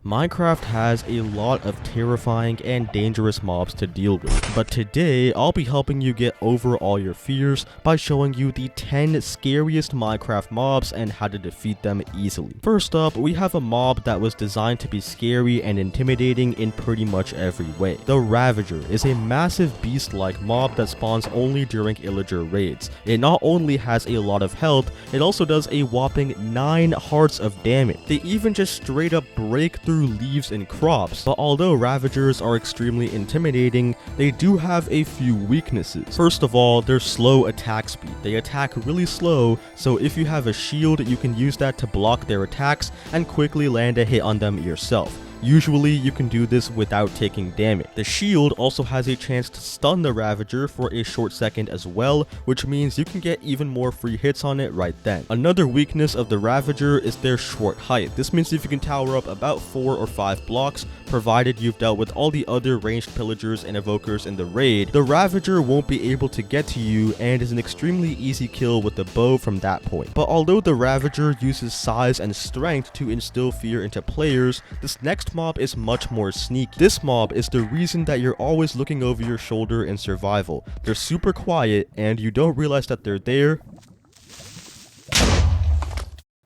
Minecraft has a lot of terrifying and dangerous mobs to deal with, but today I'll be helping you get over all your fears by showing you the 10 scariest Minecraft mobs and how to defeat them easily. First up, we have a mob that was designed to be scary and intimidating in pretty much every way. The Ravager is a massive beast-like mob that spawns only during illager raids. It not only has a lot of health, it also does a whopping 9 hearts of damage. They even just straight up break through leaves and crops, but although Ravagers are extremely intimidating, they do have a few weaknesses. First of all, their slow attack speed. They attack really slow, so if you have a shield, you can use that to block their attacks and quickly land a hit on them yourself. Usually, you can do this without taking damage. The shield also has a chance to stun the Ravager for a short second as well, which means you can get even more free hits on it right then. Another weakness of the Ravager is their short height. This means if you can tower up about 4 or 5 blocks, provided you've dealt with all the other ranged pillagers and evokers in the raid, the Ravager won't be able to get to you and is an extremely easy kill with the bow from that point. But although the Ravager uses size and strength to instill fear into players, this next mob is much more sneaky. This mob is the reason that you're always looking over your shoulder in survival. They're super quiet and you don't realize that they're there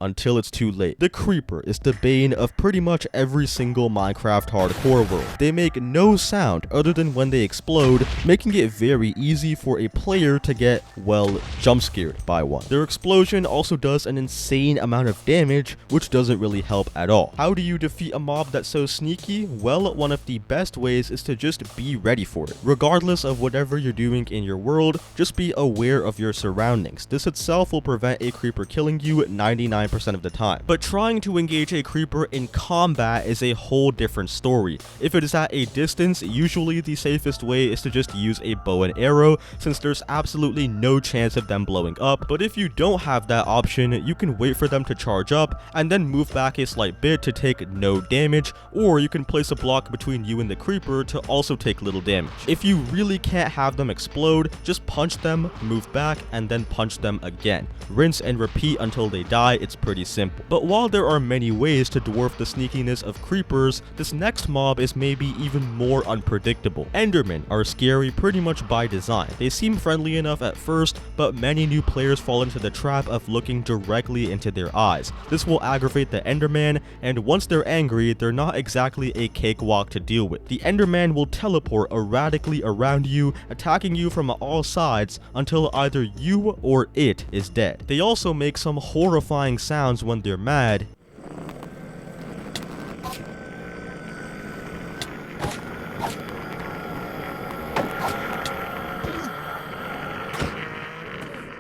until it's too late. The Creeper is the bane of pretty much every single Minecraft hardcore world. They make no sound other than when they explode, making it very easy for a player to get, well, jump scared by one. Their explosion also does an insane amount of damage, which doesn't really help at all. How do you defeat a mob that's so sneaky? Well, one of the best ways is to just be ready for it. Regardless of whatever you're doing in your world, just be aware of your surroundings. This itself will prevent a creeper killing you 99% of the time. But trying to engage a creeper in combat is a whole different story. If it is at a distance, usually the safest way is to just use a bow and arrow, since there's absolutely no chance of them blowing up. But if you don't have that option, you can wait for them to charge up and then move back a slight bit to take no damage, or you can place a block between you and the creeper to also take little damage. If you really can't have them explode, just punch them, move back, and then punch them again. Rinse and repeat until they die. It's pretty simple. But while there are many ways to dwarf the sneakiness of creepers, this next mob is maybe even more unpredictable. Endermen are scary pretty much by design. They seem friendly enough at first, but many new players fall into the trap of looking directly into their eyes. This will aggravate the Enderman, and once they're angry, they're not exactly a cakewalk to deal with. The Enderman will teleport erratically around you, attacking you from all sides until either you or it is dead. They also make some horrifying sounds when they're mad,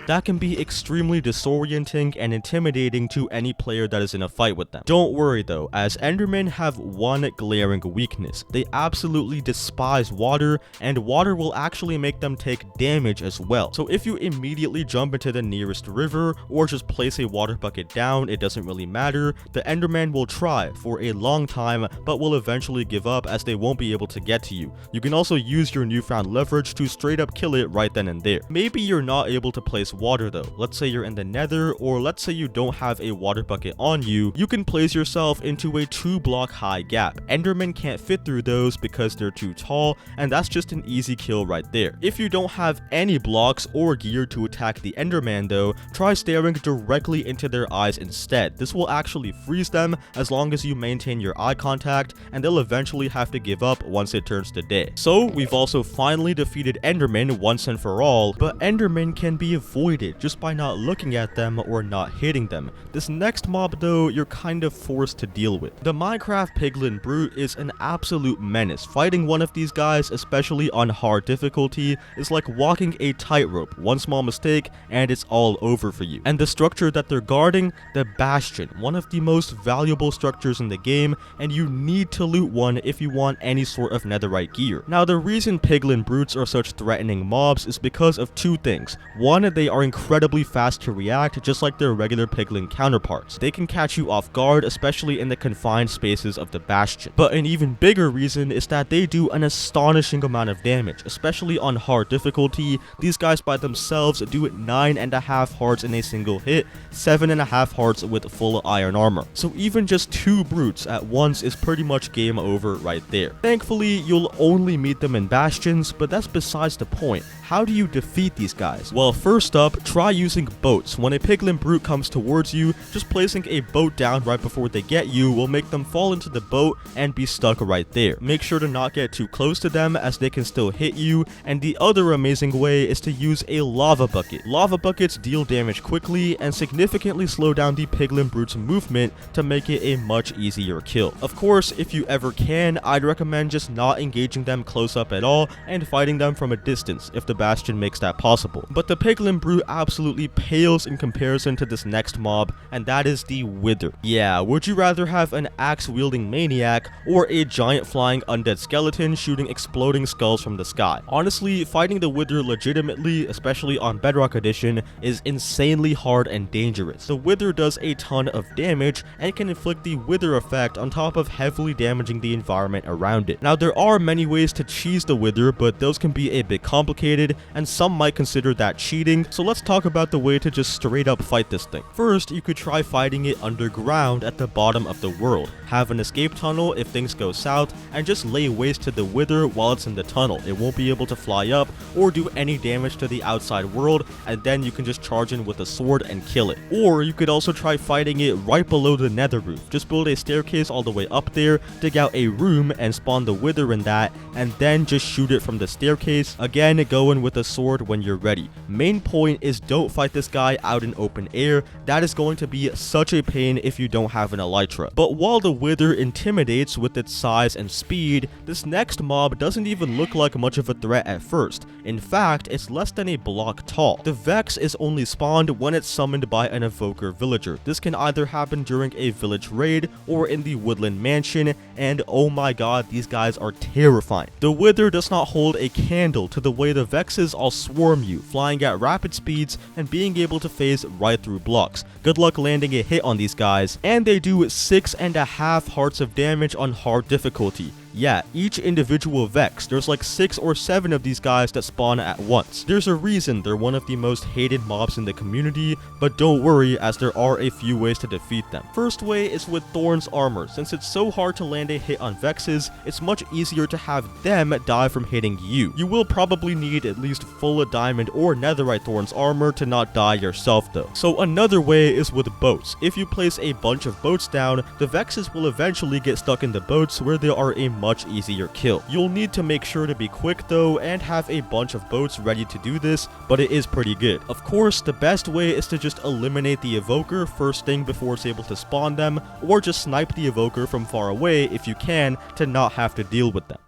that can be extremely disorienting and intimidating to any player that is in a fight with them. Don't worry though, as Endermen have one glaring weakness. They absolutely despise water, and water will actually make them take damage as well. So if you immediately jump into the nearest river or just place a water bucket down, it doesn't really matter. The Enderman will try for a long time, but will eventually give up as they won't be able to get to you. You can also use your newfound leverage to straight up kill it right then and there. Maybe you're not able to place water though. Let's say you're in the nether, or let's say you don't have a water bucket on you. You can place yourself into a 2-block high gap. Endermen can't fit through those because they're too tall, and that's just an easy kill right there. If you don't have any blocks or gear to attack the Enderman though, try staring directly into their eyes instead. This will actually freeze them as long as you maintain your eye contact, and they'll eventually have to give up once it turns to day. So we've also finally defeated Endermen once and for all, but Endermen can be avoided just by not looking at them or not hitting them. This next mob though, you're kind of forced to deal with. The Minecraft Piglin Brute is an absolute menace. Fighting one of these guys, especially on hard difficulty, is like walking a tightrope. One small mistake and it's all over for you. And the structure that they're guarding, the Bastion, one of the most valuable structures in the game, and you need to loot one if you want any sort of netherite gear. Now the reason Piglin Brutes are such threatening mobs is because of two things. One, they are incredibly fast to react, just like their regular piglin counterparts. They can catch you off guard, especially in the confined spaces of the bastion. But an even bigger reason is that they do an astonishing amount of damage, especially on hard difficulty. These guys by themselves do 9.5 hearts in a single hit, 7.5 hearts with full iron armor. So even just 2 brutes at once is pretty much game over right there. Thankfully, you'll only meet them in bastions, but that's besides the point. How do you defeat these guys? Well, first up, try using boats. When a piglin brute comes towards you, just placing a boat down right before they get you will make them fall into the boat and be stuck right there. Make sure to not get too close to them as they can still hit you, and the other amazing way is to use a lava bucket. Lava buckets deal damage quickly and significantly slow down the piglin brute's movement to make it a much easier kill. Of course, if you ever can, I'd recommend just not engaging them close up at all and fighting them from a distance if the bastion makes that possible. But the piglin brute absolutely pales in comparison to this next mob, and that is the wither. Yeah, would you rather have an axe wielding maniac or a giant flying undead skeleton shooting exploding skulls from the sky? Honestly, fighting the wither legitimately, especially on Bedrock Edition, is insanely hard and dangerous. The wither does a ton of damage and can inflict the wither effect on top of heavily damaging the environment around it. Now, there are many ways to cheese the wither, but those can be a bit complicated and some might consider that cheating, so let's talk about the way to just straight up fight this thing. First, you could try fighting it underground at the bottom of the world. Have an escape tunnel if things go south, and just lay waste to the wither while it's in the tunnel. It won't be able to fly up or do any damage to the outside world, and then you can just charge in with a sword and kill it. Or you could also try fighting it right below the nether roof. Just build a staircase all the way up there, dig out a room and spawn the wither in that, and then just shoot it from the staircase. Again, go in with a sword when you're ready. Main point is don't fight this guy out in open air. That is going to be such a pain if you don't have an elytra. But while the wither intimidates with its size and speed, this next mob doesn't even look like much of a threat at first. In fact, it's less than a block tall. The Vex is only spawned when it's summoned by an evoker villager. This can either happen during a village raid or in the woodland mansion, and oh my god, these guys are terrifying. The wither does not hold a candle to the way the Vexes all swarm you, flying at rapid speeds and being able to phase right through blocks. Good luck landing a hit on these guys, and they do 6.5 hearts of damage on hard difficulty. Yeah, each individual Vex, there's like 6 or 7 of these guys that spawn at once. There's a reason they're one of the most hated mobs in the community, but don't worry as there are a few ways to defeat them. First way is with Thorn's armor. Since it's so hard to land a hit on Vexes, it's much easier to have them die from hitting you. You will probably need at least full diamond or netherite Thorn's armor to not die yourself though. So another way is with boats. If you place a bunch of boats down, the Vexes will eventually get stuck in the boats where they are a much easier kill. You'll need to make sure to be quick though and have a bunch of boats ready to do this, but it is pretty good. Of course, the best way is to just eliminate the evoker first thing before it's able to spawn them, or just snipe the evoker from far away if you can to not have to deal with them.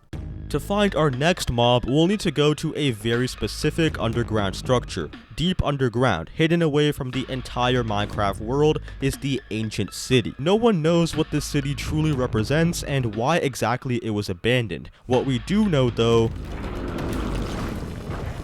To find our next mob, we'll need to go to a very specific underground structure. Deep underground, hidden away from the entire Minecraft world, is the ancient city. No one knows what this city truly represents and why exactly it was abandoned. What we do know though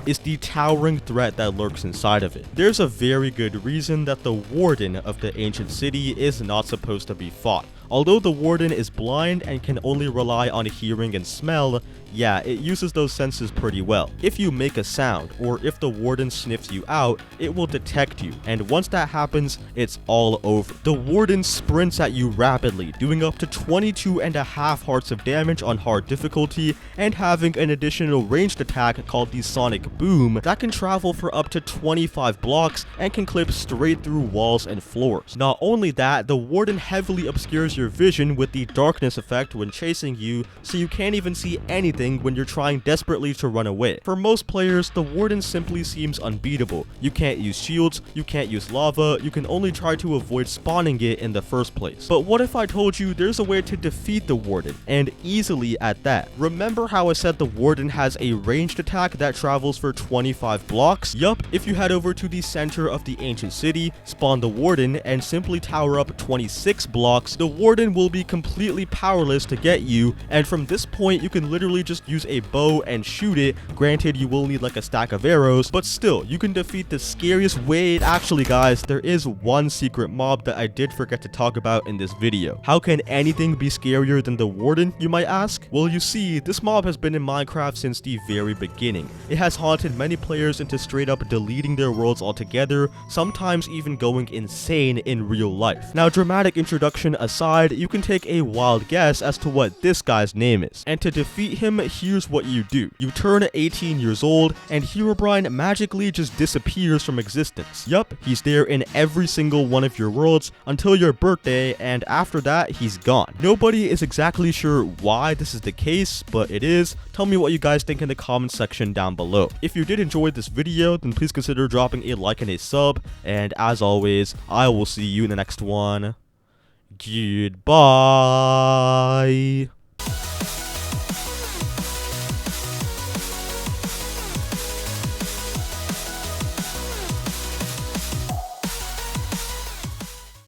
is the towering threat that lurks inside of it. There's a very good reason that the Warden of the ancient city is not supposed to be fought. Although the Warden is blind and can only rely on hearing and smell, yeah, it uses those senses pretty well. If you make a sound, or if the Warden sniffs you out, it will detect you, and once that happens, it's all over. The Warden sprints at you rapidly, doing up to 22.5 hearts of damage on hard difficulty, and having an additional ranged attack called the Sonic Boom that can travel for up to 25 blocks and can clip straight through walls and floors. Not only that, the Warden heavily obscures your vision with the darkness effect when chasing you, so you can't even see anything when you're trying desperately to run away. For most players, the Warden simply seems unbeatable. You can't use shields, you can't use lava, you can only try to avoid spawning it in the first place. But what if I told you there's a way to defeat the Warden, and easily at that? Remember how I said the Warden has a ranged attack that travels for 25 blocks? Yup, if you head over to the center of the ancient city, spawn the Warden, and simply tower up 26 blocks, the Warden Warden will be completely powerless to get you, and from this point you can literally just use a bow and shoot it. Granted, you will need like a stack of arrows, but still, you can defeat the scariest. Wait, actually guys, there is one secret mob that I did forget to talk about in this video. How can anything be scarier than the Warden, you might ask? Well, you see, this mob has been in Minecraft since the very beginning. It has haunted many players into straight up deleting their worlds altogether, sometimes even going insane in real life. Now, dramatic introduction aside, you can take a wild guess as to what this guy's name is. And to defeat him, here's what you do. You turn 18 years old, and Herobrine magically just disappears from existence. Yup, he's there in every single one of your worlds until your birthday, and after that, he's gone. Nobody is exactly sure why this is the case, but it is. Tell me what you guys think in the comment section down below. If you did enjoy this video, then please consider dropping a like and a sub, and as always, I will see you in the next one. Goodbye.